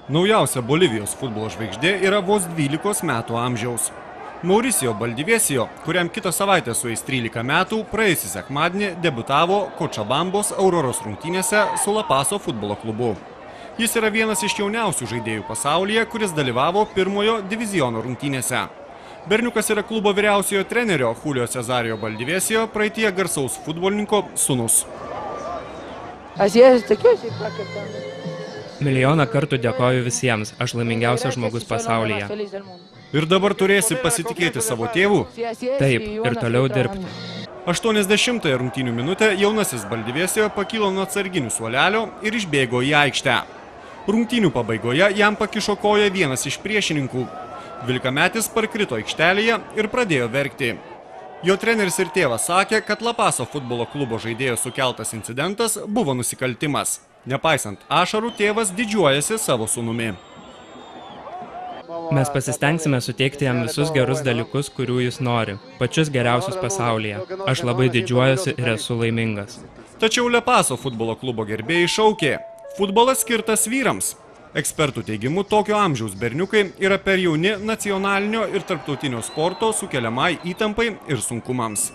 Naujausia Bolivijos futbolo žvaigždė yra vos 12 metų amžiaus. Mauricio Baldivieso, kuriam kitą savaitę sueis 13 metų, praėjusį sekmadienį debiutavo Kočabambos Auroros rungtynėse su La Paso futbolo klubu. Jis yra vienas iš jauniausių žaidėjų pasaulyje, kuris dalyvavo pirmojo diviziono rungtynėse. Berniukas yra klubo vyriausiojo trenerio Julio Cesario Baldivieso, praeityje garsaus futbolininko sūnus. Milijoną kartų dėkoju visiems, aš laimingiausias žmogus pasaulyje. Ir dabar turėsi pasitikėti savo tėvų? Taip, ir toliau dirbti. 80-ąją rungtynių minutę jaunasis Baldivieso pakilo nuo atsarginių suolelio ir išbėgo į aikštę. Rungtynių pabaigoje jam pakišo koją vienas iš priešininkų. 12-metis parkrito aikštelėje ir pradėjo verkti. Jo treneris ir tėvas sakė, kad La Paso futbolo klubo žaidėjo sukeltas incidentas buvo nusikaltimas. Nepaisant ašarų, tėvas didžiuojasi savo sūnumi. Mes pasistengsime suteikti jam visus gerus dalykus, kurių jis nori. Pačius geriausius pasaulyje. Aš labai didžiuojuosi ir esu laimingas. Tačiau La Paso futbolo klubo gerbėjai šaukė: futbolas skirtas vyrams. Ekspertų teigimu, tokio amžiaus berniukai yra per jauni nacionalinio ir tarptautinio sporto sukeliamai įtampai ir sunkumams.